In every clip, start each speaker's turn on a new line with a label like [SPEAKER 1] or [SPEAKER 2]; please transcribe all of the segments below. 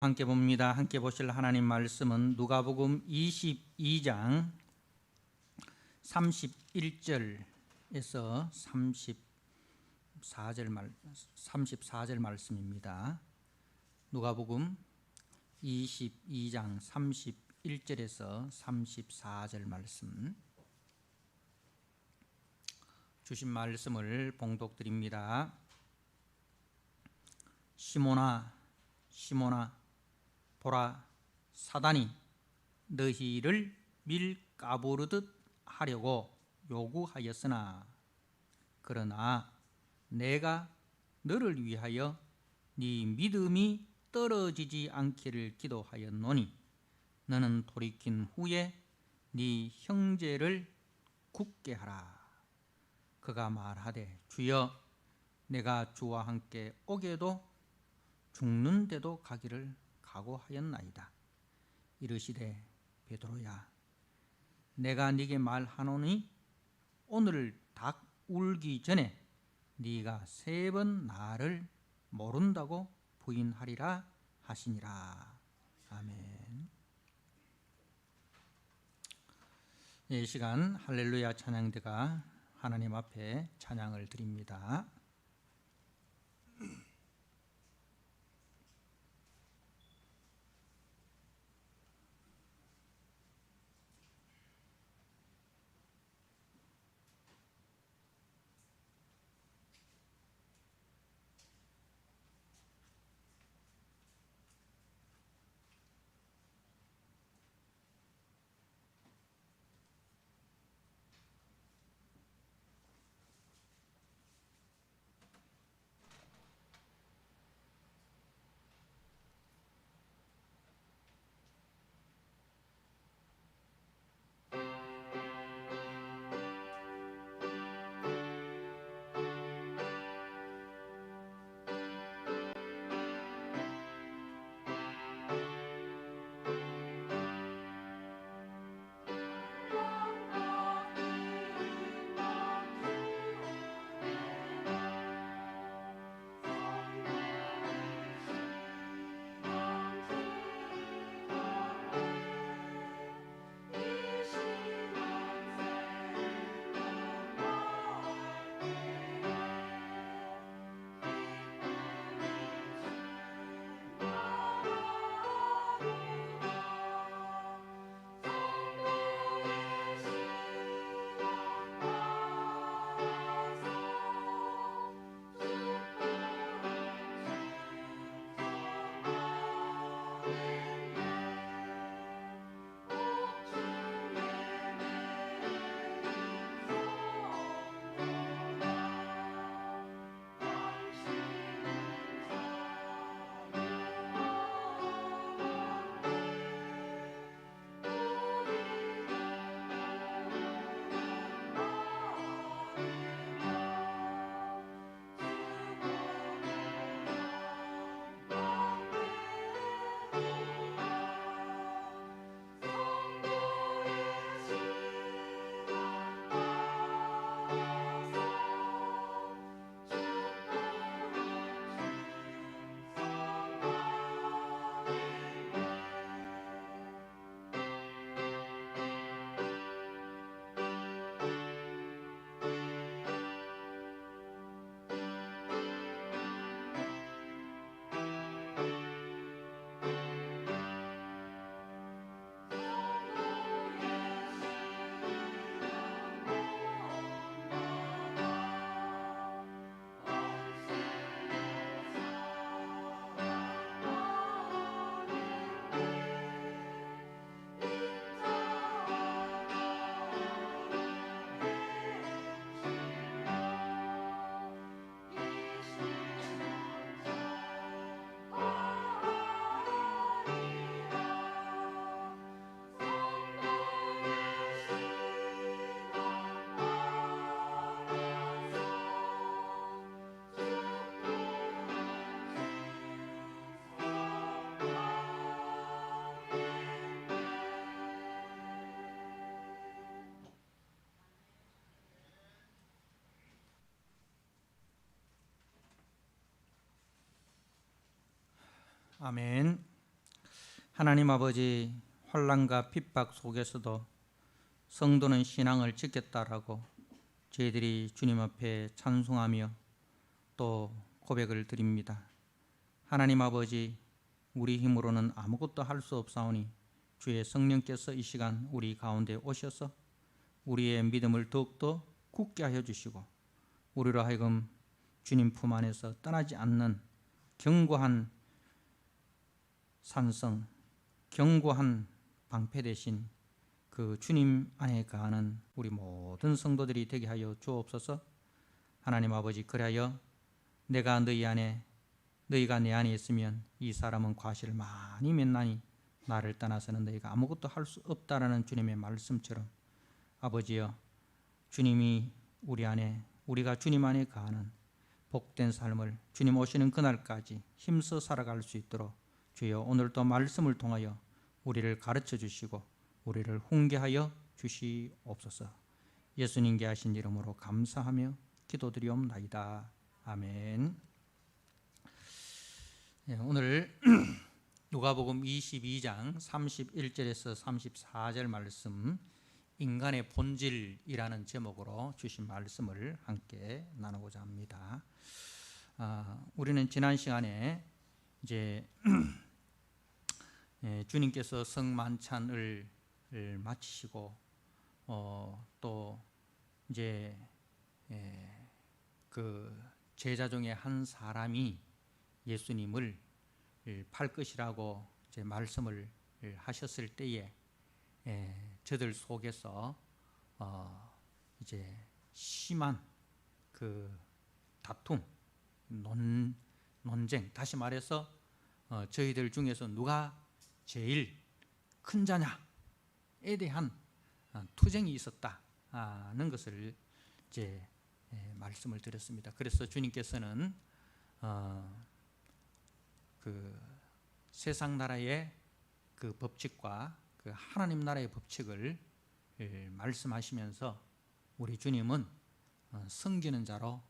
[SPEAKER 1] 함께 봅니다. 함께 보실 하나님 말씀은 누가복음 22장 31절에서 34절 말씀입니다. 누가복음 22장 31절에서 34절 말씀, 주신 말씀을 봉독드립니다. 시몬아, 시몬아, 보라, 사단이 너희를 밀가부르듯 하려고 요구하였으나 그러나 내가 너를 위하여 네 믿음이 떨어지지 않기를 기도하였노니 너는 돌이킨 후에 네 형제를 굳게 하라. 그가 말하되 주여, 내가 주와 함께 오게도 죽는데도 가기를 각오하였나이다. 이르시되 베드로야, 내가 네게 말하노니 오늘 닭 울기 전에 네가 3번 나를 모른다고 부인하리라 하시니라. 아멘. 이 시간 할렐루야 찬양대가 하나님 앞에 찬양을 드립니다. 아멘. 하나님 아버지, 환난과 핍박 속에서도 성도는 신앙을 지켰다라고 저희들이 주님 앞에 찬송하며 또 고백을 드립니다. 하나님 아버지, 우리 힘으로는 아무것도 할 수 없사오니 주의 성령께서 이 시간 우리 가운데 오셔서 우리의 믿음을 더욱더 굳게 하여 주시고 우리로 하여금 주님 품 안에서 떠나지 않는 견고한 산성, 견고한 방패 대신 그 주님 안에 거하는 우리 모든 성도들이 되게 하여 주옵소서. 하나님 아버지, 그리하여 내가 너희 안에, 너희가 내 안에 있으면 이 사람은 과실을 많이 맺나니 나를 떠나서는 너희가 아무것도 할 수 없다라는 주님의 말씀처럼 아버지여, 주님이 우리 안에, 우리가 주님 안에 거하는 복된 삶을 주님 오시는 그날까지 힘써 살아갈 수 있도록 주여 오늘도 말씀을 통하여 우리를 가르쳐 주시고 우리를 훈계하여 주시옵소서. 예수님께 하신 이름으로 감사하며 기도드리옵나이다. 아멘. 오늘 누가복음 22장 31절에서 34절 말씀, 인간의 본질이라는 제목으로 주신 말씀을 함께 나누고자 합니다. 우리는 지난 시간에 이제 주님께서 성만찬을 마치시고 또 이제 그 제자 중에 한 사람이 예수님을 팔 것이라고 이제 말씀을 하셨을 때에 저들 속에서 이제 심한 그 다툼, 논쟁, 다시 말해서 저희들 중에서 누가 제일 큰 자냐에 대한 투쟁이 있었다는 것을 이제 말씀을 드렸습니다. 그래서 주님께서는 그 세상 나라의 그 법칙과 그 하나님 나라의 법칙을 말씀하시면서 우리 주님은 섬기는 자로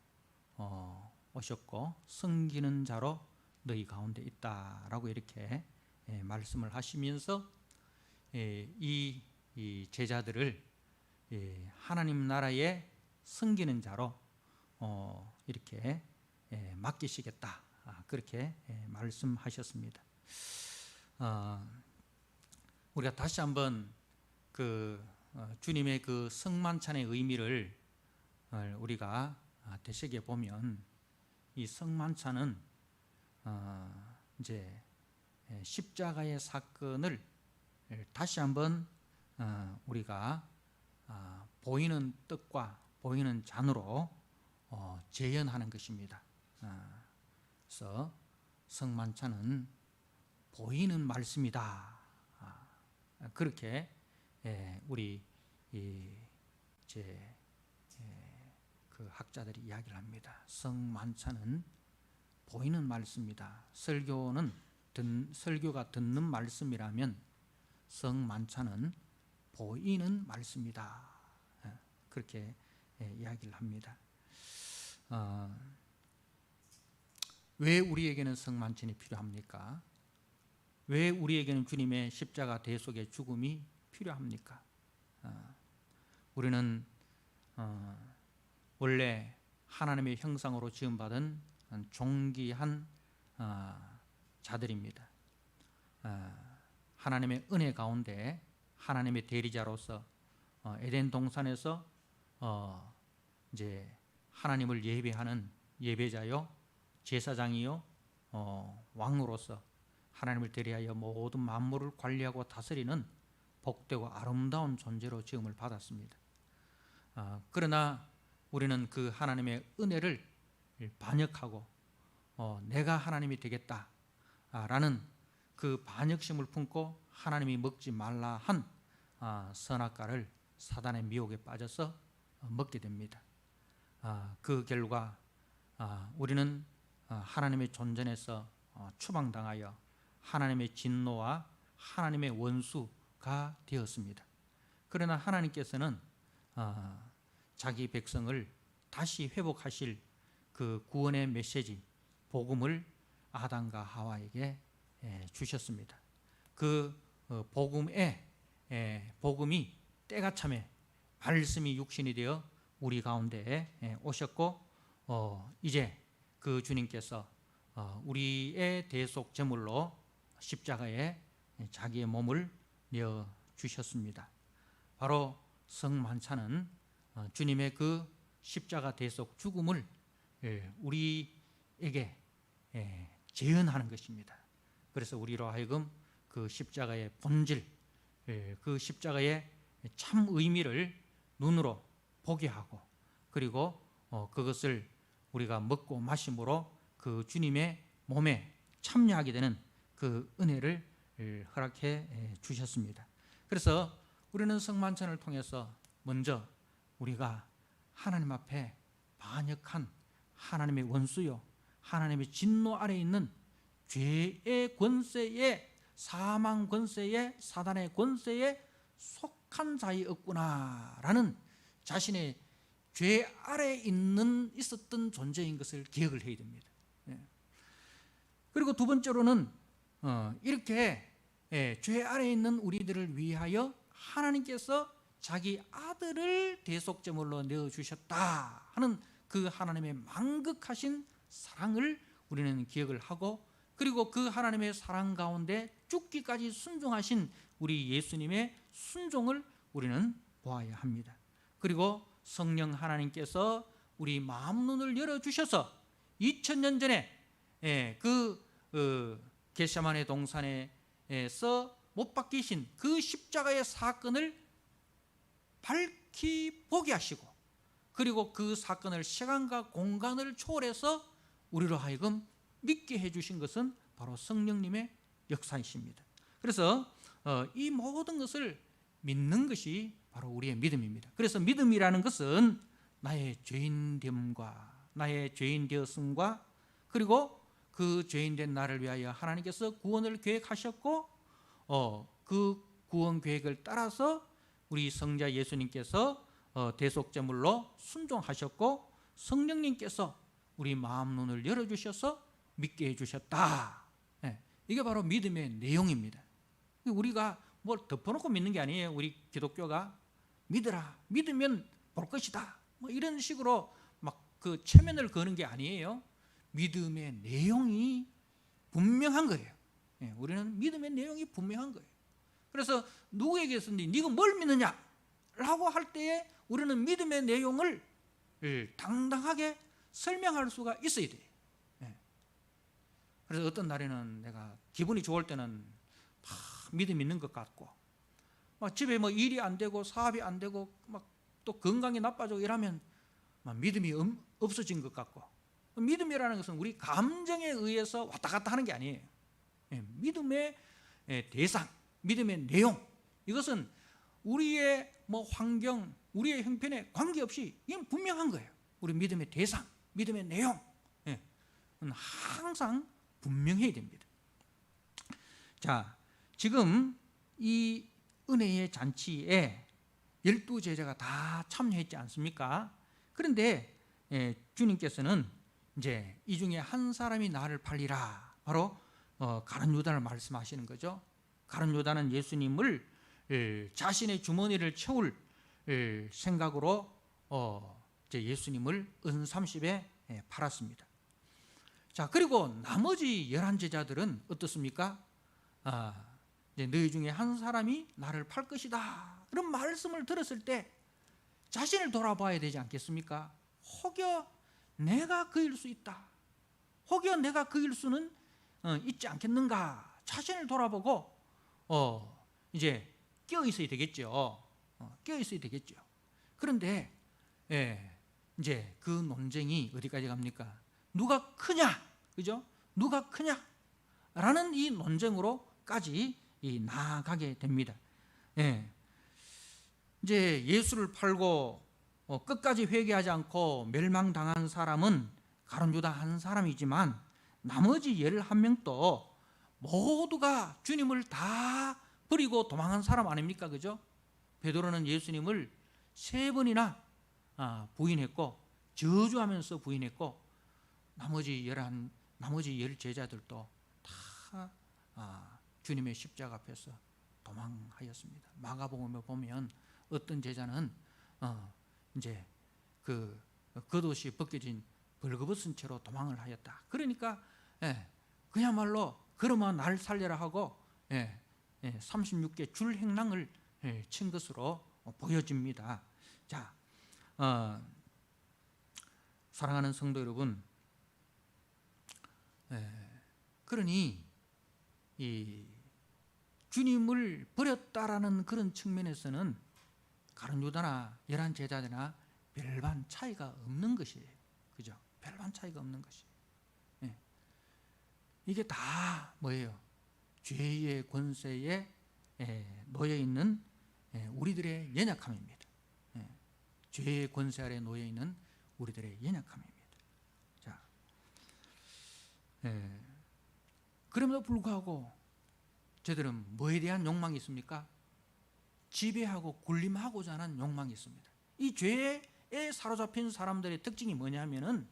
[SPEAKER 1] 오셨고 섬기는 자로 너희 가운데 있다라고 이렇게 말씀을 하시면서 이 제자들을 하나님 나라에 섬기는 자로 이렇게 맡기시겠다, 그렇게 말씀하셨습니다. 우리가 다시 한번 그 주님의 그 성만찬의 의미를 우리가 되새겨 보면, 이 성만찬은 이제 십자가의 사건을 다시 한번 우리가 보이는 떡과 보이는 잔으로 재현하는 것입니다. 그래서 성만찬은 보이는 말씀이다, 그렇게 우리 이제 그 학자들이 이야기를 합니다. 성만찬은 보이는 말씀이다. 설교가 듣는 말씀이라면 성만찬은 보이는 말씀이다, 그렇게 이야기를 합니다. 왜 우리에게는 성만찬이 필요합니까? 왜 우리에게는 주님의 십자가 대속의 죽음이 필요합니까? 우리는 원래 하나님의 형상으로 지음받은 존귀한 자들입니다. 하나님의 은혜 가운데 하나님의 대리자로서 에덴 동산에서 이제 하나님을 예배하는 예배자요, 제사장이요, 왕으로서 하나님을 대리하여 모든 만물을 관리하고 다스리는 복되고 아름다운 존재로 지음을 받았습니다. 그러나 우리는 그 하나님의 은혜를 반역하고 내가 하나님이 되겠다라는 그 반역심을 품고 하나님이 먹지 말라 한 선악과를 사단의 미혹에 빠져서 먹게 됩니다. 그 결과 우리는 하나님의 존전에서 추방당하여 하나님의 진노와 하나님의 원수가 되었습니다. 그러나 하나님께서는 자기 백성을 다시 회복하실 그 구원의 메시지, 복음을 아담과 하와에게 주셨습니다. 그 복음이 때가 참에 말씀이 육신이 되어 우리 가운데 오셨고 이제 그 주님께서 우리의 대속 제물로 십자가에 자기의 몸을 내어 주셨습니다. 바로 성만찬은 주님의 그 십자가 대속 죽음을 우리에게 재현하는 것입니다. 그래서 우리로 하여금 그 십자가의 본질, 그 십자가의 참 의미를 눈으로 보게 하고, 그리고 그것을 우리가 먹고 마심으로 그 주님의 몸에 참여하게 되는 그 은혜를 허락해 주셨습니다. 그래서 우리는 성만찬을 통해서 먼저 우리가 하나님 앞에 반역한 하나님의 원수요, 하나님의 진노 아래 있는 죄의 권세에, 사망 권세에, 사단의 권세에 속한 자이었구나라는 자신의 죄 아래 있었던 존재인 것을 기억을 해야 됩니다. 그리고 두 번째로는 이렇게 죄 아래 있는 우리들을 위하여 하나님께서 자기 아들을 대속제물로 내어주셨다 하는 그 하나님의 만극하신 사랑을 우리는 기억을 하고, 그리고 그 하나님의 사랑 가운데 죽기까지 순종하신 우리 예수님의 순종을 우리는 보아야 합니다. 그리고 성령 하나님께서 우리 마음 눈을 열어주셔서 2000년 전에 겟세마네 동산에서 못 박히신 그 십자가의 사건을 밝히 보게 하시고, 그리고 그 사건을 시간과 공간을 초월해서 우리로 하여금 믿게 해주신 것은 바로 성령님의 역사이십니다. 그래서 이 모든 것을 믿는 것이 바로 우리의 믿음입니다. 그래서 믿음이라는 것은 나의 죄인됨과 나의 죄인되었음과, 그리고 그 죄인된 나를 위하여 하나님께서 구원을 계획하셨고, 그 구원 계획을 따라서 우리 성자 예수님께서 대속제물로 순종하셨고, 성령님께서 우리 마음 눈을 열어주셔서 믿게 해주셨다. 이게 바로 믿음의 내용입니다. 우리가 뭘 덮어놓고 믿는 게 아니에요. 우리 기독교가 믿으라, 믿으면 볼 것이다, 뭐 이런 식으로 막 그 체면을 거는 게 아니에요. 믿음의 내용이 분명한 거예요. 우리는 믿음의 내용이 분명한 거예요. 그래서 누구에게서 네가 뭘 믿느냐 라고 할 때에 우리는 믿음의 내용을 당당하게 설명할 수가 있어야 돼요. 그래서 어떤 날에는 내가 기분이 좋을 때는 막 믿음 있는 것 같고, 막 집에 뭐 일이 안 되고 사업이 안 되고 막 또 건강이 나빠지고 이러면 막 믿음이 없어진 것 같고. 믿음이라는 것은 우리 감정에 의해서 왔다 갔다 하는 게 아니에요. 믿음의 대상, 믿음의 내용, 이것은 우리의 뭐 환경, 우리의 형편에 관계없이 이건 분명한 거예요. 우리 믿음의 대상, 믿음의 내용, 항상 분명해야 됩니다. 자, 지금 이 은혜의 잔치에 12제자가 다 참여했지 않습니까? 그런데 주님께서는 이제 이 중에 한 사람이 나를 팔리라, 바로 가룟 유다를 말씀하시는 거죠. 가룟 유다는 예수님을 자신의 주머니를 채울 생각으로 이제 예수님을 은 30에 팔았습니다. 자, 그리고 나머지 11제자들은 어떻습니까? 이제 너희 중에 한 사람이 나를 팔 것이다, 그런 말씀을 들었을 때 자신을 돌아봐야 되지 않겠습니까? 혹여 내가 그일 수 있다, 혹여 내가 그일 수는 있지 않겠는가, 자신을 돌아보고 이제 깨어 있어야 되겠죠. 깨어 있어야 되겠죠. 그런데 이제 그 논쟁이 어디까지 갑니까? 누가 크냐, 그죠? 누가 크냐? 라는 이 논쟁으로까지 나아가게 됩니다. 이제 예수를 팔고 끝까지 회개하지 않고 멸망당한 사람은 가룟 유다 한 사람이지만, 나머지 11명도 모두가 주님을 다 버리고 도망한 사람 아닙니까? 그죠? 베드로는 예수님을 3번이나 부인했고, 저주하면서 부인했고, 나머지 10제자들도 다
[SPEAKER 2] 주님의 십자가 앞에서 도망하였습니다. 마가복음에 보면 어떤 제자는 이제 그 겉옷이 벗겨진 벌거벗은 채로 도망을 하였다. 그러니까 그야말로 그러면 날 살려라 하고 36개 줄행랑을 친 것으로 보여집니다. 자, 사랑하는 성도 여러분, 그러니 이 주님을 버렸다라는 그런 측면에서는 가룟 유다나 11 제자들이나 별반 차이가 없는 것이에요. 그죠? 별반 차이가 없는 것이. 이게 다 뭐예요? 죄의 권세에 놓여 있는 우리들의 연약함입니다. 죄의 권세 아래 놓여 있는 우리들의 연약함입니다. 자, 그럼에도 불구하고 저들은 뭐에 대한 욕망이 있습니까? 지배하고 군림하고자 하는 욕망이 있습니다. 이 죄에 사로잡힌 사람들의 특징이 뭐냐면은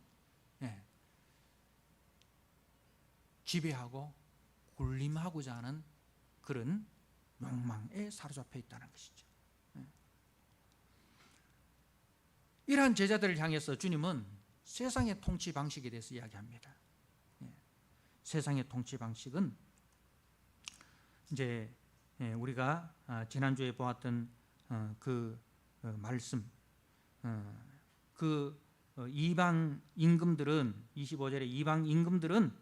[SPEAKER 2] 지배하고 군림하고자 하는 그런 욕망에 사로잡혀 있다는 것이죠. 이러한 제자들을 향해서 주님은 세상의 통치 방식에 대해서 이야기합니다. 세상의 통치 방식은 이제 우리가 지난주에 보았던 그 말씀, 그 이방 임금들은 25절에 이방 임금들은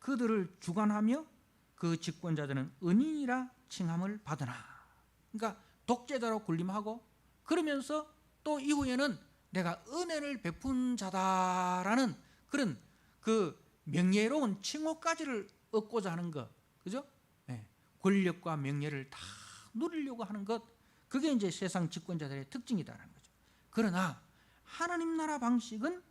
[SPEAKER 2] 그들을 주관하며 그 집권자들은 은인이라 칭함을 받으나, 그러니까 독재자로 군림하고 그러면서 또 이후에는 내가 은혜를 베푼 자다라는 그런 그 명예로운 칭호까지를 얻고자 하는 것, 그죠? 권력과 명예를 다 누리려고 하는 것, 그게 이제 세상 집권자들의 특징이다라는 거죠. 그러나 하나님 나라 방식은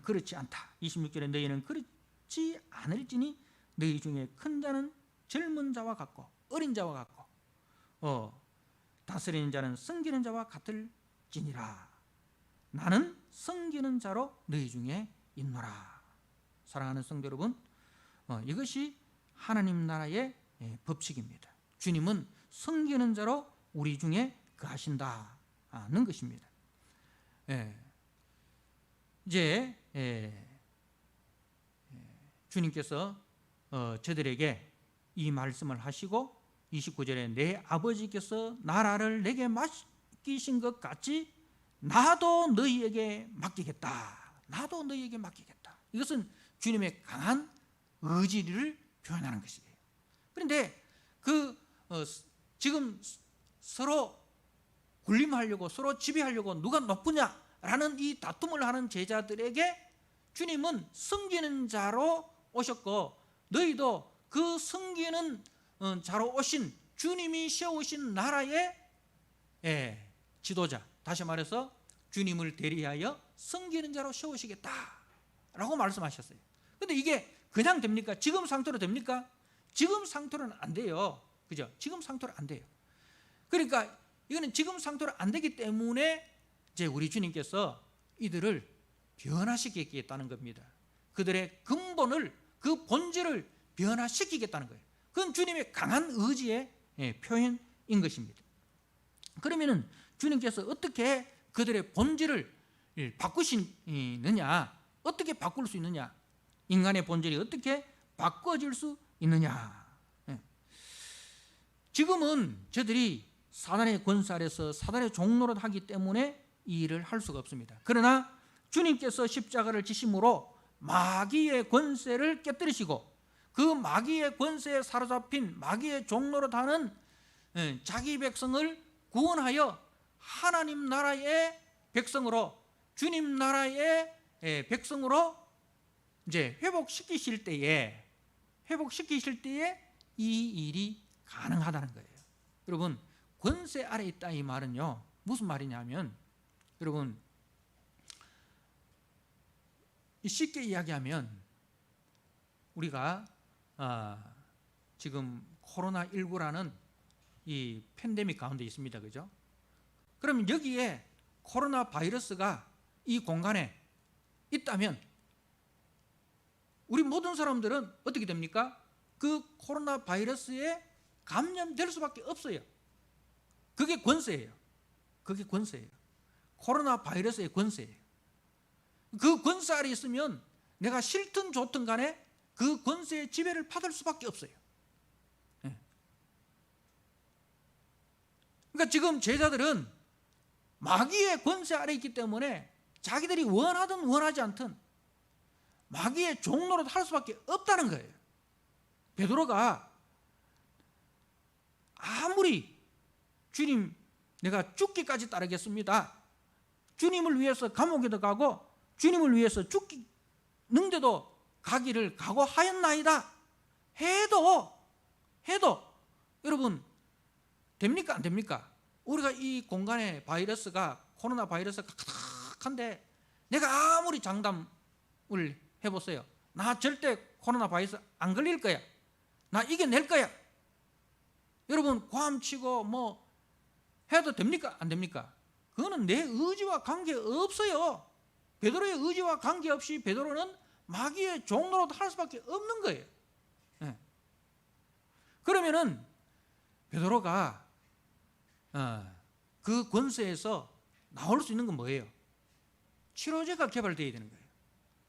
[SPEAKER 2] 그렇지 않다. 26절에 너희는 그렇지 않을지니 너희 중에 큰 자는 젊은 자와 같고 어린 자와 같고 다스리는 자는 섬기는 자와 같을지니라. 나는 섬기는 자로 너희 중에 있노라. 사랑하는 성도 여러분, 이것이 하나님 나라의 법칙입니다. 주님은 섬기는 자로 우리 중에 거하신다는 것입니다. 이제 주님께서 저들에게 이 말씀을 하시고 29절에 내 아버지께서 나라를 내게 맡기신 것 같이 나도 너희에게 맡기겠다. 나도 너희에게 맡기겠다. 이것은 주님의 강한 의지를 표현하는 것이에요. 그런데 지금 서로 군림하려고, 서로 지배하려고 누가 높으냐라는 이 다툼을 하는 제자들에게 주님은 섬기는 자로 오셨고, 너희도 그 섬기는 자로 오신 주님이 세우신 나라의 지도자, 다시 말해서 주님을 대리하여 섬기는 자로 세우시겠다라고 말씀하셨어요. 그런데 이게 그냥 됩니까? 지금 상태로 됩니까? 지금 상태로는 안 돼요. 그죠? 지금 상태로 안 돼요. 그러니까 이거는 지금 상태로 안 되기 때문에 이제 우리 주님께서 이들을 변화시키겠다는 겁니다. 그들의 근본을, 그 본질을 변화시키겠다는 거예요. 그건 주님의 강한 의지의 표현인 것입니다. 그러면은 주님께서 어떻게 그들의 본질을 바꾸시느냐, 어떻게 바꿀 수 있느냐, 인간의 본질이 어떻게 바꿔질 수 있느냐. 지금은 저들이 사단의 권세 아래서 사단의 종노릇 하기 때문에 이 일을 할 수가 없습니다. 그러나 주님께서 십자가를 지심으로 마귀의 권세를 깨뜨리시고 그 마귀의 권세에 사로잡힌 마귀의 종노릇 하는 자기 백성을 구원하여 하나님 나라의 백성으로, 주님 나라의 백성으로 이제 회복시키실 때에 이 일이 가능하다는 거예요. 여러분, 권세 아래 있다 이 말은요, 무슨 말이냐면, 여러분 쉽게 이야기하면 우리가 지금 코로나19라는 이 팬데믹 가운데 있습니다. 그죠? 그럼 여기에 코로나 바이러스가 이 공간에 있다면 우리 모든 사람들은 어떻게 됩니까? 그 코로나 바이러스에 감염될 수밖에 없어요. 그게 권세예요. 그게 권세예요. 코로나 바이러스의 권세예요. 그 권세 아래 있으면 내가 싫든 좋든 간에 그 권세의 지배를 받을 수밖에 없어요. 그러니까 지금 제자들은 마귀의 권세 아래 있기 때문에 자기들이 원하든 원하지 않든 마귀의 종로로 할 수밖에 없다는 거예요. 베드로가 아무리 주님 내가 죽기까지 따르겠습니다, 주님을 위해서 감옥에도 가고 주님을 위해서 죽는데도 가기를 각오하였나이다 해도 여러분 됩니까? 안 됩니까? 우리가 이 공간에 코로나 바이러스가 가득한데 내가 아무리 장담을 해보세요. 나 절대 코로나 바이러스 안 걸릴 거야. 나 이겨낼 거야. 여러분 고함치고 뭐 해도 됩니까? 안 됩니까? 그거는 내 의지와 관계없어요. 베드로의 의지와 관계없이 베드로는 마귀의 종로로 할 수밖에 없는 거예요. 그러면은 베드로가 그 권세에서 나올 수 있는 건 뭐예요? 치료제가 개발되어야 되는 거예요.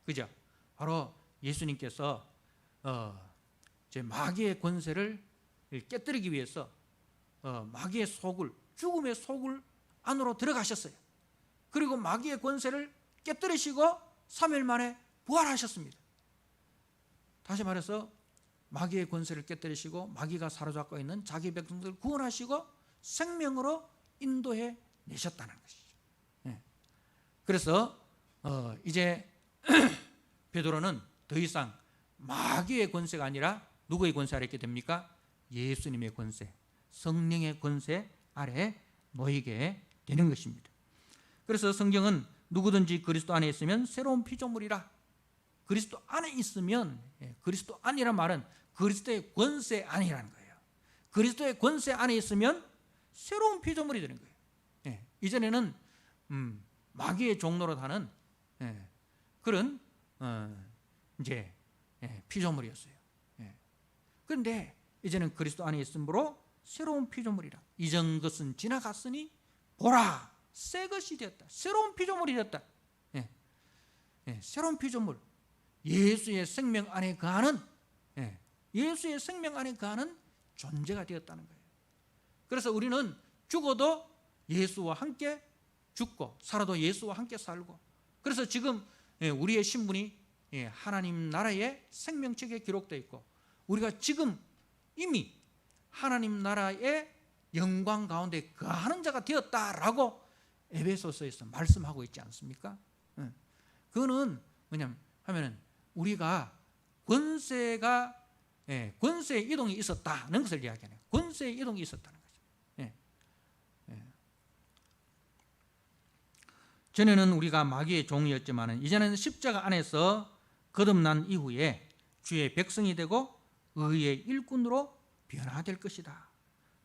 [SPEAKER 2] 그죠? 바로 예수님께서 제 마귀의 권세를 깨뜨리기 위해서 마귀의 속을, 죽음의 속을 안으로 들어가셨어요. 그리고 마귀의 권세를 깨뜨리시고 3일 만에 부활하셨습니다. 다시 말해서 마귀의 권세를 깨뜨리시고 마귀가 사로잡고 있는 자기 백성들을 구원하시고 생명으로 인도해 내셨다는 것이죠. 그래서 이제 베드로는 더 이상 마귀의 권세가 아니라 누구의 권세 아래 있게 됩니까? 예수님의 권세, 성령의 권세 아래 놓이게 되는 것입니다. 그래서 성경은 누구든지 그리스도 안에 있으면 새로운 피조물이라. 그리스도 안에 있으면, 그리스도 안이란 말은 그리스도의 권세 안이라는 거예요. 그리스도의 권세 안에 있으면 새로운 피조물이 되는 거예요. 이전에는 마귀의 종로로 하는 그런 이제 피조물이었어요. 그런데 이제는 그리스도 안에 있으므로 새로운 피조물이라. 이전 것은 지나갔으니 보라, 새 것이 되었다. 새로운 피조물이 되었다. 새로운 피조물, 예수의 생명 안에 거하는, 예수의 생명 안에 거하는 존재가 되었다는 거예요. 그래서 우리는 죽어도 예수와 함께 죽고 살아도 예수와 함께 살고, 그래서 지금 우리의 신분이 하나님 나라의 생명책에 기록되어 있고, 우리가 지금 이미 하나님 나라의 영광 가운데 거하는 자가 되었다라고 에베소서에서 말씀하고 있지 않습니까? 그거는 뭐냐면 하면은 우리가 권세의 이동이 있었다는 것을 이야기하네요. 권세의 이동이 있었다는 거죠. 전에는 우리가 마귀의 종이었지만 이제는 십자가 안에서 거듭난 이후에 주의 백성이 되고 의의 일꾼으로 변화될 것이다.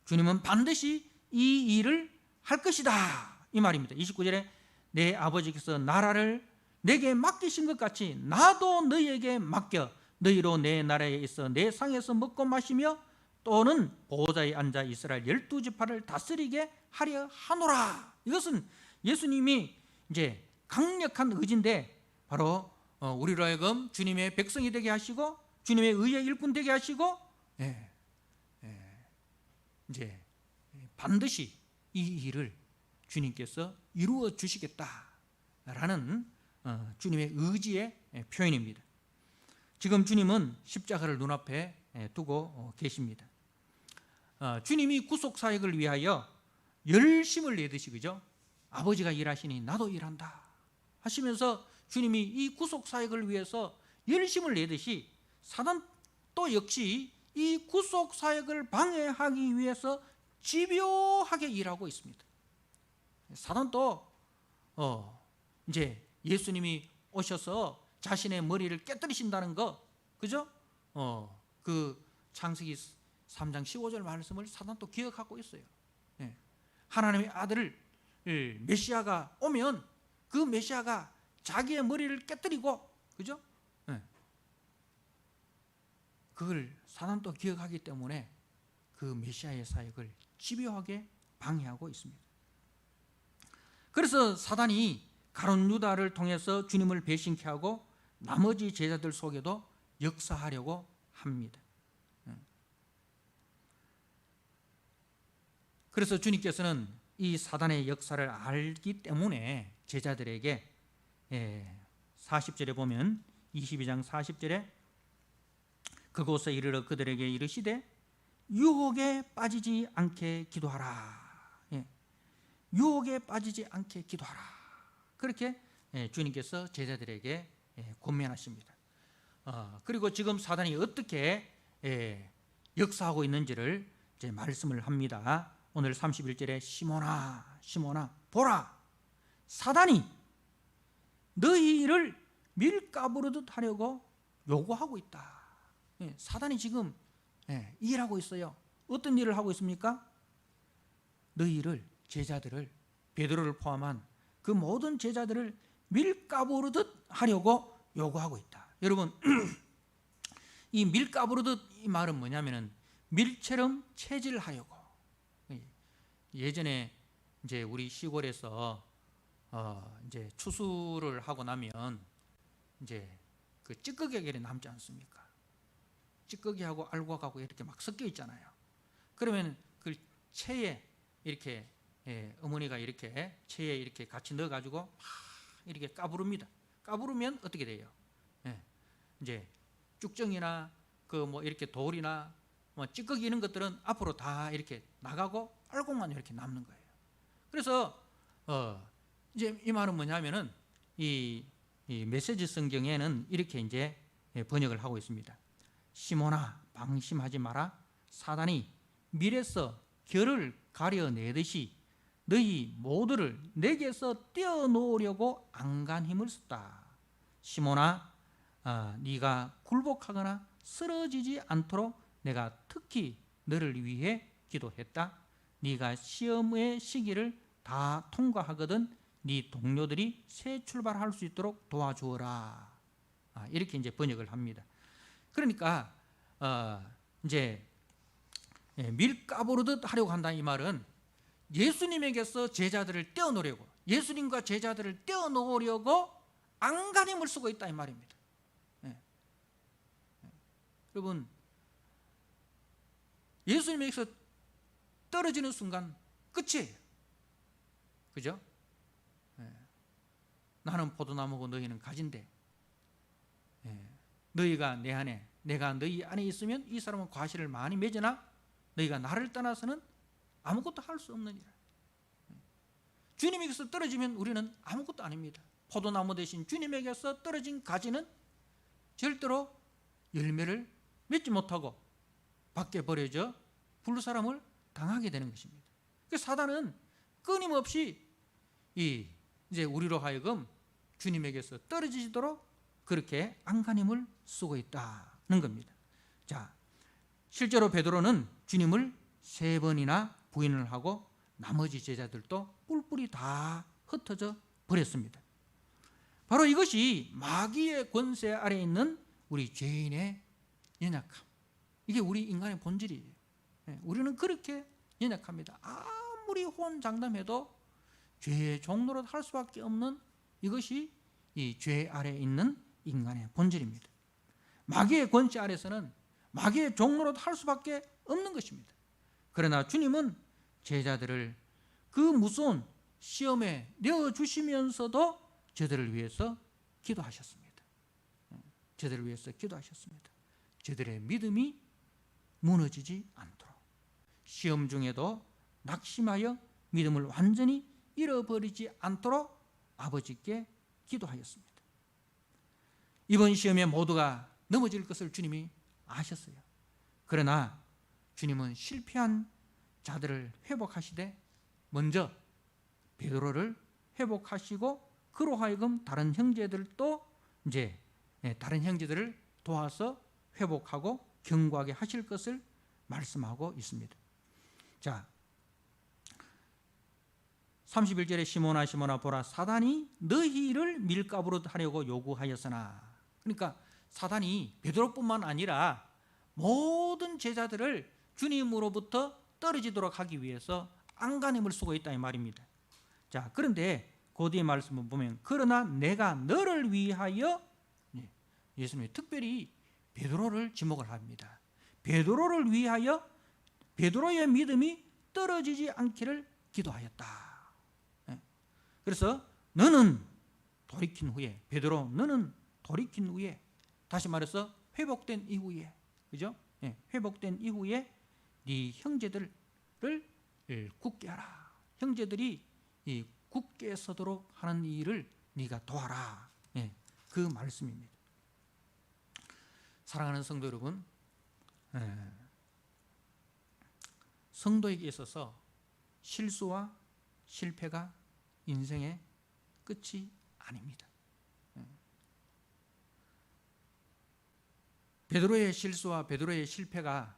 [SPEAKER 2] 주님은 반드시 이 일을 할 것이다, 이 말입니다. 29절에 내 아버지께서 나라를 내게 맡기신 것 같이 나도 너희에게 맡겨 너희로 내 나라에 있어 내 상에서 먹고 마시며 또는 보좌에 앉아 이스라엘 12지파를 다스리게 하려 하노라. 이것은 예수님이 이제 강력한 의지인데 바로 우리로 하여금 주님의 백성이 되게 하시고 주님의 의의 일꾼 되게 하시고 이제 반드시 이 일을 주님께서 이루어 주시겠다라는 주님의 의지의 표현입니다. 지금 주님은 십자가를 눈앞에 두고 계십니다. 주님이 구속사역을 위하여 열심을 내듯이, 그죠? 아버지가 일하시니 나도 일한다 하시면서 주님이 이 구속사역을 위해서 열심을 내듯이 사단도 역시 이 구속사역을 방해하기 위해서 집요하게 일하고 있습니다. 사단도 이제 예수님이 오셔서 자신의 머리를 깨뜨리신다는 거, 그죠? 그 창세기 3장 15절 말씀을 사단도 기억하고 있어요. 하나님의 아들을 메시아가 오면 그 메시아가 자기의 머리를 깨뜨리고, 그죠? 그걸 사단도 기억하기 때문에 그 메시아의 사역을 집요하게 방해하고 있습니다. 그래서 사단이 가룟 유다를 통해서 주님을 배신케 하고 나머지 제자들 속에도 역사하려고 합니다. 그래서 주님께서는 이 사단의 역사를 알기 때문에 제자들에게 40절에 보면 22장 40절에 그곳에 이르러 그들에게 이르시되 유혹에 빠지지 않게 기도하라. 유혹에 빠지지 않게 기도하라. 그렇게 주님께서 제자들에게 권면하십니다. 그리고 지금 사단이 어떻게 역사하고 있는지를 이제 말씀을 합니다. 오늘 31절에 시몬아 시몬아 보라 사단이 너희를 밀가부르듯 하려고 요구하고 있다. 사단이 지금 일하고 있어요. 어떤 일을 하고 있습니까? 너희를 제자들을 베드로를 포함한 그 모든 제자들을 밀가부르듯 하려고 요구하고 있다. 여러분 이 밀가부르듯 이 말은 뭐냐면은 밀처럼 체질하려고. 예전에 이제 우리 시골에서 이제 추수를 하고 나면 이제 그 찌꺼기가 남지 않습니까? 찌꺼기하고 알곡하고 이렇게 막 섞여 있잖아요. 그러면 그 체에 이렇게 어머니가 이렇게 체에 이렇게 같이 넣어가지고 막 이렇게 까부릅니다. 까부르면 어떻게 돼요? 이제 쭉정이나 그 뭐 이렇게 돌이나 뭐 찌꺼기 이런 것들은 앞으로 다 이렇게 나가고 알곡만 이렇게 남는 거예요. 그래서 이제 이 말은 뭐냐면은 이 메시지 성경에는 이렇게 이제 번역을 하고 있습니다. 시몬아 방심하지 마라. 사단이 밀에서 결을 가려내듯이 너희 모두를 내게서 떼어놓으려고 안간 힘을 썼다. 시몬아 네가 굴복하거나 쓰러지지 않도록 내가 특히 너를 위해 기도했다. 네가 시험의 시기를 다 통과하거든 네 동료들이 새 출발할 수 있도록 도와주어라. 이렇게 이제 번역을 합니다. 그러니까 이제 밀가부르듯 하려고 한다는 이 말은 예수님에게서 제자들을 떼어놓으려고, 예수님과 제자들을 떼어놓으려고 안간힘을 쓰고 있다 이 말입니다. 여러분 예수님에게서 떨어지는 순간 끝이에요. 그죠? 나는 포도나무고 너희는 가지인데 너희가 내 안에 내가 너희 안에 있으면 이 사람은 과실을 많이 맺으나 너희가 나를 떠나서는 아무것도 할 수 없느니라. 주님에게서 떨어지면 우리는 아무것도 아닙니다. 포도나무 대신 주님에게서 떨어진 가지는 절대로 열매를 맺지 못하고 밖에 버려져 불사람을 당하게 되는 것입니다. 그래서 사단은 끊임없이 이제 우리로 하여금 주님에게서 떨어지도록 그렇게 안간힘을 쓰고 있다는 겁니다. 자, 실제로 베드로는 주님을 3번이나 부인을 하고 나머지 제자들도 뿔뿔이 다 흩어져 버렸습니다. 바로 이것이 마귀의 권세 아래 있는 우리 죄인의 연약함. 이게 우리 인간의 본질이에요. 우리는 그렇게 연약합니다. 아무리 호언장담해도 죄의 종노릇 할 수밖에 없는 이것이 이 죄 아래에 있는 인간의 본질입니다. 마귀의 권세 아래서는 마귀의 종노릇 할 수밖에 없는 것입니다. 그러나 주님은 제자들을 그 무서운 시험에 내어주시면서도 저들을 위해서 기도하셨습니다. 저들을 위해서 기도하셨습니다. 저들의 믿음이 무너지지 않도록, 시험 중에도 낙심하여 믿음을 완전히 잃어버리지 않도록 아버지께 기도하였습니다. 이번 시험에 모두가 넘어질 것을 주님이 아셨어요. 그러나 주님은 실패한 자들을 회복하시되 먼저 베드로를 회복하시고 그로 하여금 다른 형제들도 이제 다른 형제들을 도와서 회복하고 견고하게 하실 것을 말씀하고 있습니다. 자, 31절에 시몬아 시몬아 보라 사단이 너희를 밀가부르듯 하려고 요구하였으나, 그러니까 사단이 베드로뿐만 아니라 모든 제자들을 주님으로부터 떨어지도록 하기 위해서 안간힘을 쓰고 있다 이 말입니다. 자, 그런데 그 뒤에 말씀을 보면 그러나 내가 너를 위하여, 예수님이 특별히 베드로를 지목을 합니다. 베드로를 위하여 베드로의 믿음이 떨어지지 않기를 기도하였다. 그래서 너는 돌이킨 후에, 베드로 너는 돌이킨 후에, 다시 말해서 회복된 이후에, 그죠? 회복된 이후에 네 형제들을 굳게 하라. 형제들이 이 굳게 서도록 하는 일을 네가 도와라. 그 말씀입니다. 사랑하는 성도 여러분, 성도에게 있어서 실수와 실패가 인생의 끝이 아닙니다. 베드로의 실수와 베드로의 실패가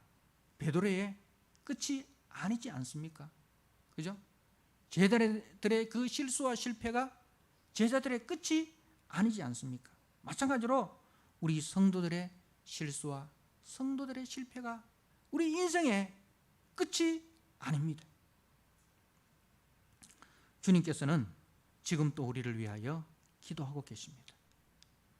[SPEAKER 2] 베드로의 끝이 아니지 않습니까? 그죠? 제자들의 그 실수와 실패가 제자들의 끝이 아니지 않습니까? 마찬가지로 우리 성도들의 실수와 성도들의 실패가 우리 인생의 끝이 아닙니다. 주님께서는 지금 또 우리를 위하여 기도하고 계십니다.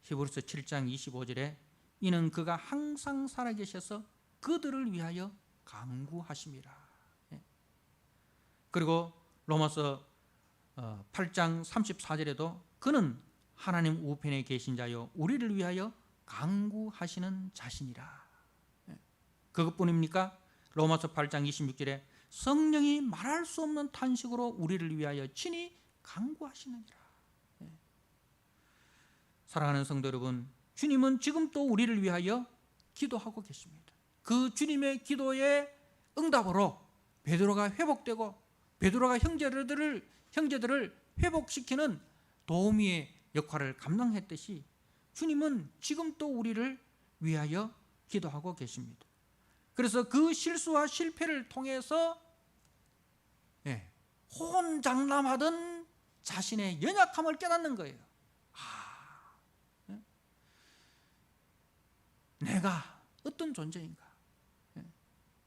[SPEAKER 2] 히브리서 7장 25절에 이는 그가 항상 살아계셔서 그들을 위하여 간구하심이라. 그리고 로마서 8장 34절에도 그는 하나님 우편에 계신 자요 우리를 위하여 간구하시는 자신이라. 그것뿐입니까? 로마서 8장 26절에 성령이 말할 수 없는 탄식으로 우리를 위하여 친히 간구하시느니라. 사랑하는 성도 여러분, 주님은 지금 또 우리를 위하여 기도하고 계십니다. 그 주님의 기도의 응답으로 베드로가 회복되고 베드로가 형제들을 회복시키는 도우미의 역할을 감당했듯이 주님은 지금 또 우리를 위하여 기도하고 계십니다. 그래서 그 실수와 실패를 통해서 호언장담하던 자신의 연약함을 깨닫는 거예요. 내가 어떤 존재인가?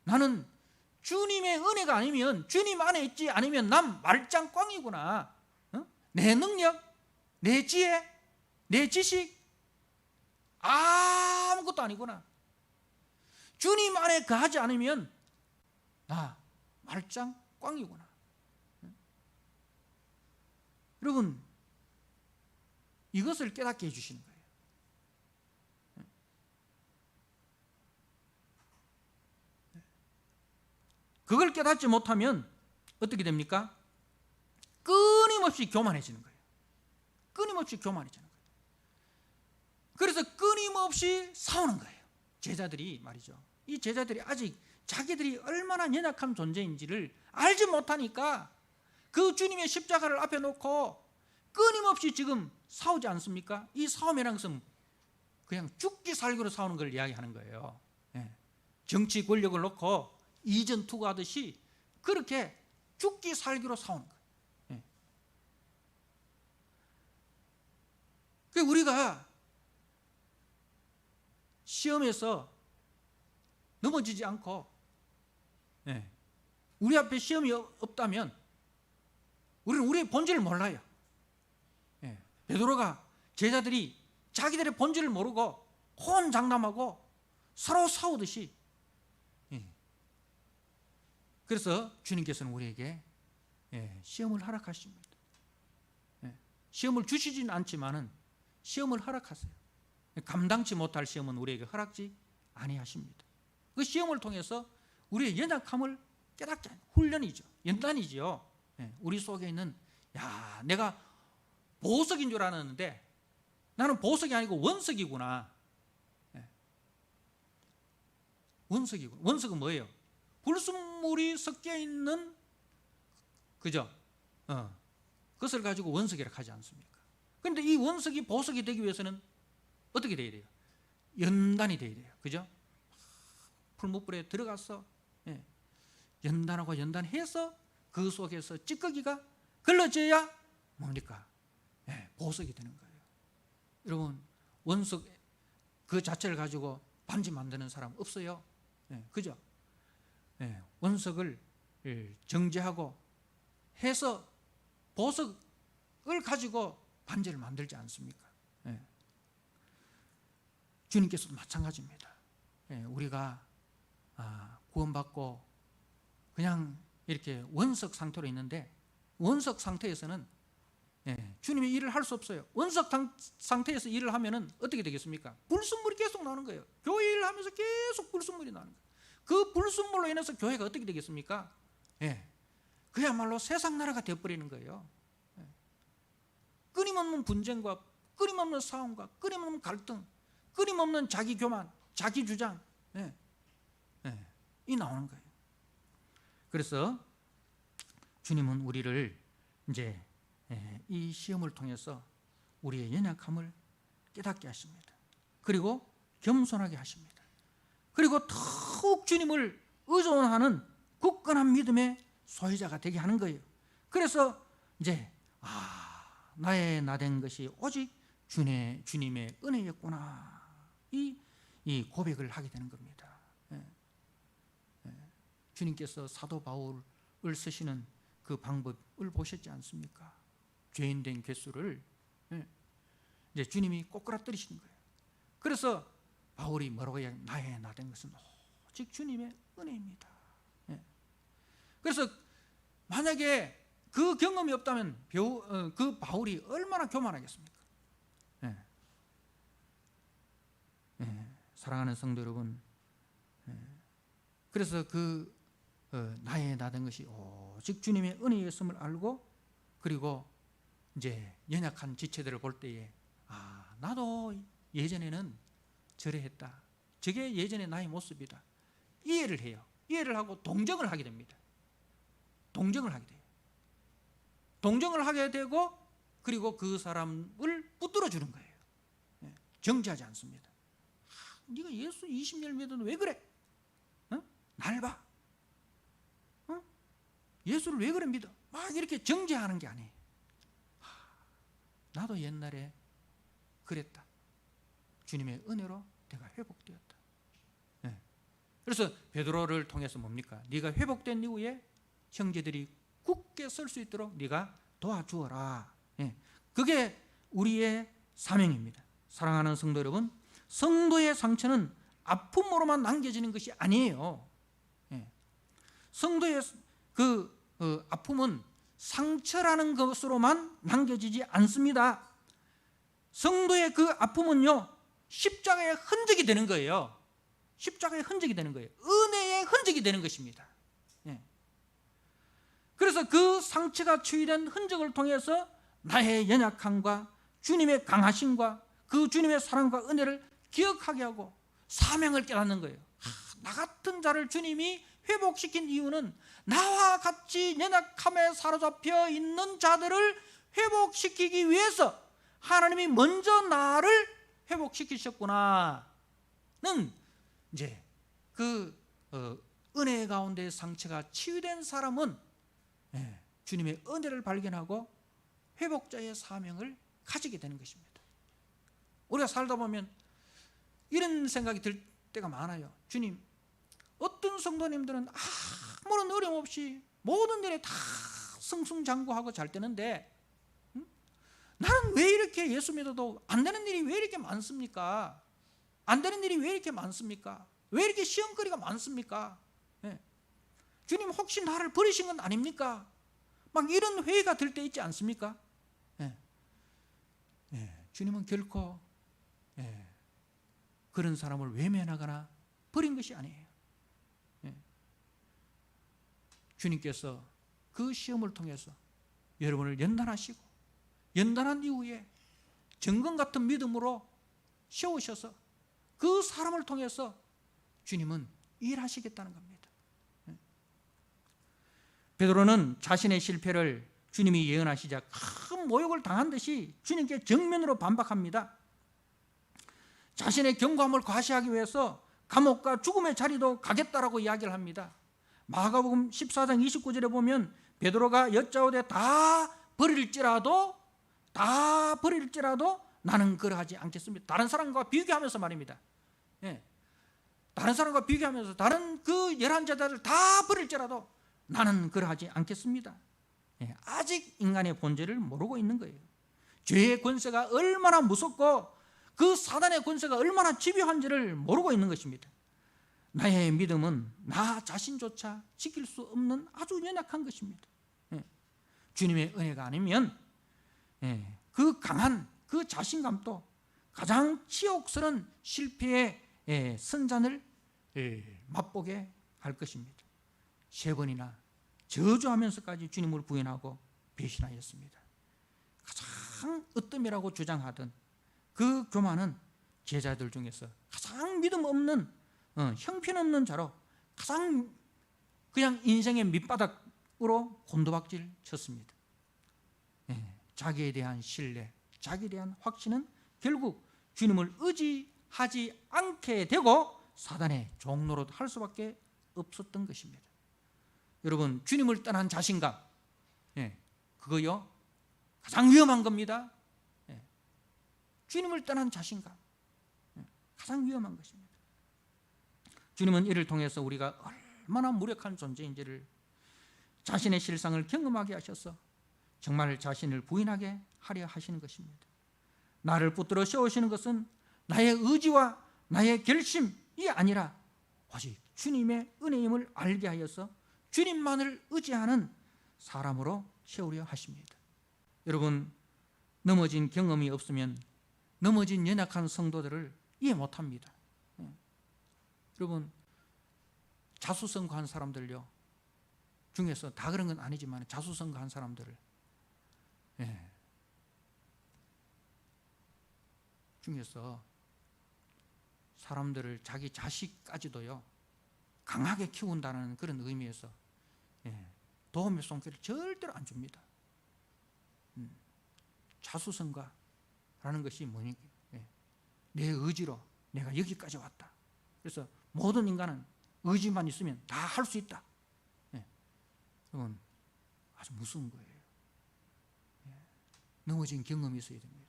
[SPEAKER 2] 나는 주님의 은혜가 아니면, 주님 안에 있지 않으면 난 말짱꽝이구나. 내 능력, 내 지혜, 내 지식 아무것도 아니구나. 주님 안에 거하지 않으면 나 말짱꽝이구나. 여러분, 이것을 깨닫게 해주시는 거예요. 그걸 깨닫지 못하면 어떻게 됩니까? 끊임없이 교만해지는 거예요. 끊임없이 교만해지는 거예요. 그래서 끊임없이 싸우는 거예요. 제자들이 말이죠. 이 제자들이 아직 자기들이 얼마나 연약한 존재인지를 알지 못하니까 그 주님의 십자가를 앞에 놓고 끊임없이 지금 싸우지 않습니까? 이 싸움이란 것은 그냥 죽기 살기로 싸우는 걸 이야기하는 거예요. 정치 권력을 놓고 이전 투구하듯이 그렇게 죽기 살기로 싸우는 거예요. 우리가 시험에서 넘어지지 않고 우리 앞에 시험이 없다면 우리는 우리의 본질을 몰라요. 베드로가 제자들이 자기들의 본질을 모르고 호언장담하고 서로 싸우듯이, 그래서 주님께서는 우리에게 시험을 허락하십니다. 시험을 주시지는 않지만은 시험을 허락하세요. 감당치 못할 시험은 우리에게 허락지 아니하십니다. 그 시험을 통해서 우리의 연약함을 깨닫게 하는 훈련이죠. 연단이죠. 우리 속에 있는, 야, 내가 보석인 줄 알았는데 나는 보석이 아니고 원석이구나. 원석이구나. 원석은 뭐예요? 불순물이 섞여 있는, 그죠? 그것을 가지고 원석이라고 하지 않습니까? 그런데 이 원석이 보석이 되기 위해서는 어떻게 돼야 돼요? 연단이 돼야 돼요. 그죠? 풀무불에 들어가서 연단하고 연단해서 그 속에서 찌꺼기가 걸러져야 뭡니까? 보석이 되는 거예요. 여러분, 원석 그 자체를 가지고 반지 만드는 사람 없어요. 그죠? 원석을 정제하고 해서 보석을 가지고 반지를 만들지 않습니까? 주님께서도 마찬가지입니다. 우리가 구원받고 그냥 이렇게 원석 상태로 있는데, 원석 상태에서는 주님이 일을 할 수 없어요. 원석 상태에서 일을 하면은 어떻게 되겠습니까? 불순물이 계속 나오는 거예요. 교회 일을 하면서 계속 불순물이 나오는 거예요. 그 불순물로 인해서 교회가 어떻게 되겠습니까? 그야말로 세상 나라가 되어버리는 거예요. 끊임없는 분쟁과 끊임없는 싸움과 끊임없는 갈등, 끊임없는 자기 교만, 자기 주장, 이 나오는 거예요. 그래서 주님은 우리를 이제 이 시험을 통해서 우리의 연약함을 깨닫게 하십니다. 그리고 겸손하게 하십니다. 그리고 더욱 주님을 의존하는 굳건한 믿음의 소유자가 되게 하는 거예요. 그래서 이제 나의 나된 것이 오직 주님의 은혜였구나, 이 고백을 하게 되는 겁니다. 주님께서 사도 바울을 쓰시는 그 방법을 보셨지 않습니까? 죄인된 괴수를 이제 주님이 꼬꾸라뜨리시는 거예요. 그래서 바울이 뭐라고 이야기해요? 나의 나된 것은 오직 주님의 은혜입니다. 그래서 만약에 그 경험이 없다면 그 바울이 얼마나 교만하겠습니까? 사랑하는 성도 여러분, 그래서 그 나의 나된 것이 오직 주님의 은혜였음을 알고, 그리고 이제 연약한 지체들을 볼 때에 나도 예전에는 저래했다, 저게 예전의 나의 모습이다, 이해를 해요. 이해를 하고 동정을 하게 됩니다. 동정을 하게 돼요. 동정을 하게 되고, 그리고 그 사람을 붙들어 주는 거예요. 정죄하지 않습니다. 네가 예수 20년 믿어도 왜 그래? 날 봐. 예수를 왜 그래 믿어? 막 이렇게 정죄하는 게 아니에요. 나도 옛날에 그랬다. 주님의 은혜로 내가 회복되었다. 그래서 베드로를 통해서 뭡니까? 네가 회복된 이후에 형제들이 굳게 설 수 있도록 네가 도와주어라. 그게 우리의 사명입니다. 사랑하는 성도 여러분, 성도의 상처는 아픔으로만 남겨지는 것이 아니에요. 성도의 그 아픔은 상처라는 것으로만 남겨지지 않습니다. 성도의 그 아픔은요, 십자가의 흔적이 되는 거예요. 십자가의 흔적이 되는 거예요. 은혜의 흔적이 되는 것입니다. 그래서 그 상처가 치유된 흔적을 통해서 나의 연약함과 주님의 강하심과 그 주님의 사랑과 은혜를 기억하게 하고 사명을 깨닫는 거예요. 나 같은 자를 주님이 회복시킨 이유는 나와 같이 연약함에 사로잡혀 있는 자들을 회복시키기 위해서 하나님이 먼저 나를 회복시키셨구나는 이제 그 은혜 가운데 상처가 치유된 사람은 주님의 은혜를 발견하고 회복자의 사명을 가지게 되는 것입니다. 우리가 살다 보면 이런 생각이 들 때가 많아요. 주님, 어떤 성도님들은 아무런 어려움 없이 모든 일에 다 승승장구하고 잘 되는데 나는 왜 이렇게 예수 믿어도 안 되는 일이 왜 이렇게 많습니까? 안 되는 일이 왜 이렇게 많습니까? 왜 이렇게 시험거리가 많습니까? 주님, 혹시 나를 버리신 건 아닙니까? 막 이런 회의가 들 때 있지 않습니까? 주님은 결코 그런 사람을 외면하거나 버린 것이 아니에요. 주님께서 그 시험을 통해서 여러분을 연단하시고 연단한 이후에 정금 같은 믿음으로 세우셔서 그 사람을 통해서 주님은 일하시겠다는 겁니다. 베드로는 자신의 실패를 주님이 예언하시자 큰 모욕을 당한 듯이 주님께 정면으로 반박합니다. 자신의 경고함을 과시하기 위해서 감옥과 죽음의 자리도 가겠다라고 이야기를 합니다. 마가복음 14장 29절에 보면 베드로가 여짜오되 다 버릴지라도 나는 그러하지 않겠습니다. 다른 사람과 비교하면서 말입니다. 다른 사람과 비교하면서 다른 그 11제자를 다 버릴지라도 나는 그러하지 않겠습니다. 예, 아직 인간의 본질을 모르고 있는 거예요. 죄의 권세가 얼마나 무섭고 그 사단의 권세가 얼마나 집요한지를 모르고 있는 것입니다. 나의 믿음은 나 자신조차 지킬 수 없는 아주 연약한 것입니다. 예, 주님의 은혜가 아니면 그 강한 그 자신감도 가장 치욕스러운 실패의 선잔을 맛보게 할 것입니다. 3번이나 저주하면서까지 주님을 부인하고 배신하였습니다. 가장 으뜸이라고 주장하던 그 교만은 제자들 중에서 가장 믿음 없는 형편없는 자로 가장 그냥 인생의 밑바닥으로 곤두박질 쳤습니다. 자기에 대한 신뢰, 자기에 대한 확신은 결국 주님을 의지하지 않게 되고 사단의 종노릇 할 수밖에 없었던 것입니다. 여러분, 주님을 떠난 자신감, 그거요 가장 위험한 겁니다. 주님을 떠난 자신감, 가장 위험한 것입니다. 주님은 이를 통해서 우리가 얼마나 무력한 존재인지를 자신의 실상을 경험하게 하셔서 정말 자신을 부인하게 하려 하시는 것입니다. 나를 붙들어 세우시는 것은 나의 의지와 나의 결심이 아니라 오직 주님의 은혜임을 알게 하여서 주님만을 의지하는 사람으로 세우려 하십니다. 여러분, 넘어진 경험이 없으면 넘어진 연약한 성도들을 이해 못합니다. 여러분, 자수성가한 사람들요 중에서 다 그런 건 아니지만 자수성가한 사람들을 중에서 사람들을 자기 자식까지도요 강하게 키운다는 그런 의미에서 도움의 손길을 절대로 안 줍니다. 자수성가라는 것이 뭐니? 내 의지로 내가 여기까지 왔다. 그래서 모든 인간은 의지만 있으면 다 할 수 있다. 이건 아주 무서운 거예요. 넘어진 경험이 있어야 됩니다.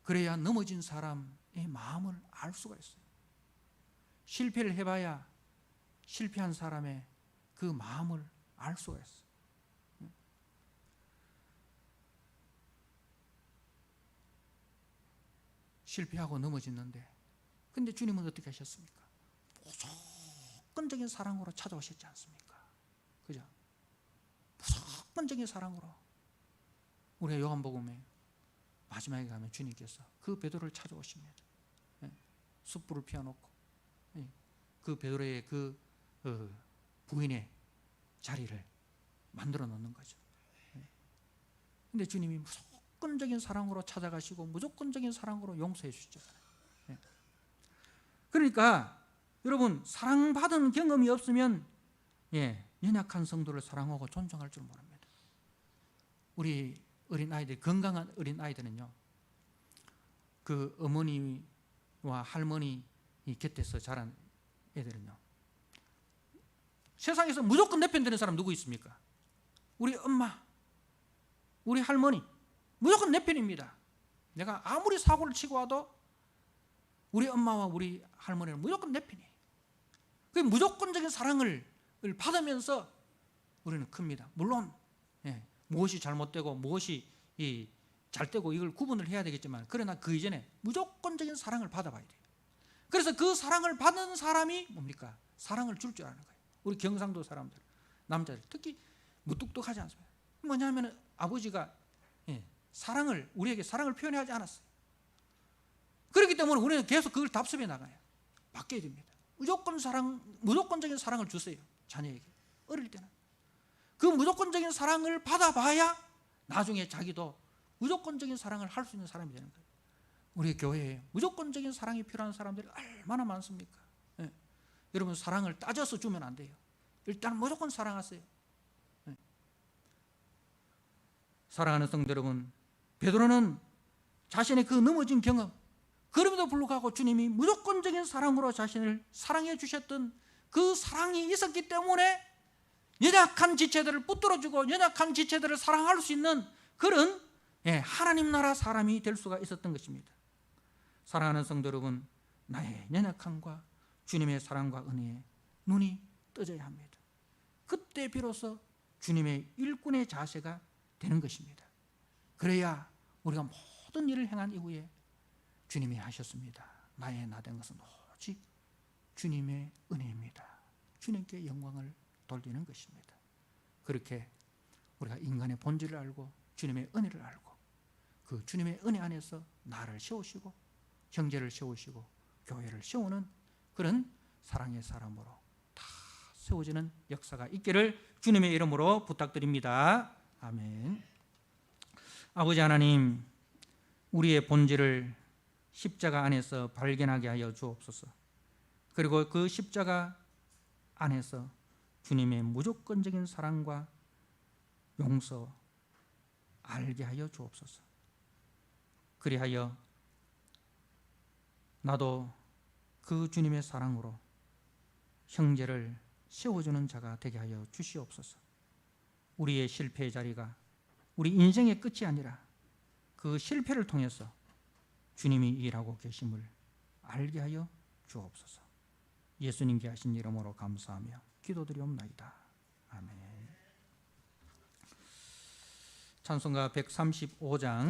[SPEAKER 2] 그래야 넘어진 사람의 마음을 알 수가 있어요. 실패를 해봐야 실패한 사람의 그 마음을 알 수가 있어요. 실패하고 넘어졌는데 근데 주님은 어떻게 하셨습니까? 무조건적인 사랑으로 찾아오셨지 않습니까? 그죠? 무조건적인 사랑으로. 우리가 요한복음에 마지막에 가면 주님께서 그 베드로를 찾아오십니다. 숯불을 피워놓고 그 베드로의 그 부인의 자리를 만들어 놓는 거죠. 근데 주님이 무조건적인 사랑으로 찾아가시고 무조건적인 사랑으로 용서해 주시잖아요. 그러니까 여러분, 사랑받은 경험이 없으면 연약한 성도를 사랑하고 존중할 줄 모릅니다. 우리 어린아이들, 건강한 어린아이들은요 그 어머니와 할머니 곁에서 자란 애들은요 세상에서 무조건 내 편 되는 사람 누구 있습니까? 우리 엄마, 우리 할머니 무조건 내 편입니다. 내가 아무리 사고를 치고 와도 우리 엄마와 우리 할머니는 무조건 내 편이에요. 그 무조건적인 사랑을 받으면서 우리는 큽니다. 물론 무엇이 잘못되고 무엇이 잘되고 이걸 구분을 해야 되겠지만 그러나 그 이전에 무조건적인 사랑을 받아봐야 돼요. 그래서 그 사랑을 받는 사람이 뭡니까? 사랑을 줄 줄 아는 거예요. 우리 경상도 사람들, 남자들 특히 무뚝뚝하지 않습니까? 뭐냐면 아버지가 우리에게 사랑을 표현하지 않았어요. 그렇기 때문에 우리는 계속 그걸 답습해 나가요. 바뀌어야 됩니다. 무조건적인 사랑을 주세요. 자녀에게. 어릴 때는. 그 무조건적인 사랑을 받아봐야 나중에 자기도 무조건적인 사랑을 할 수 있는 사람이 되는 거예요. 우리 교회에 무조건적인 사랑이 필요한 사람들이 얼마나 많습니까? 여러분, 사랑을 따져서 주면 안 돼요. 일단 무조건 사랑하세요. 사랑하는 성도 여러분, 베드로는 자신의 그 넘어진 경험, 그럼에도 불구하고 주님이 무조건적인 사랑으로 자신을 사랑해 주셨던 그 사랑이 있었기 때문에 연약한 지체들을 붙들어주고 연약한 지체들을 사랑할 수 있는 그런 하나님 나라 사람이 될 수가 있었던 것입니다. 사랑하는 성도 여러분, 나의 연약함과 주님의 사랑과 은혜에 눈이 떠져야 합니다. 그때 비로소 주님의 일꾼의 자세가 되는 것입니다. 그래야 우리가 모든 일을 행한 이후에 주님이 하셨습니다. 나의 나된 것은 오직 주님의 은혜입니다. 주님께 영광을 돌리는 것입니다. 그렇게 우리가 인간의 본질을 알고 주님의 은혜를 알고 그 주님의 은혜 안에서 나를 세우시고 형제를 세우시고 교회를 세우는 그런 사랑의 사람으로 다 세워지는 역사가 있기를 주님의 이름으로 부탁드립니다. 아멘. 아버지 하나님, 우리의 본질을 십자가 안에서 발견하게 하여 주옵소서. 그리고 그 십자가 안에서 주님의 무조건적인 사랑과 용서 알게 하여 주옵소서. 그리하여 나도 그 주님의 사랑으로 형제를 세워주는 자가 되게 하여 주시옵소서. 우리의 실패의 자리가 우리 인생의 끝이 아니라 그 실패를 통해서 주님이 일하고 계심을 알게 하여 주옵소서. 예수님께 하신 이름으로 감사하며 기도드리옵나이다. 아멘. 찬송가 135장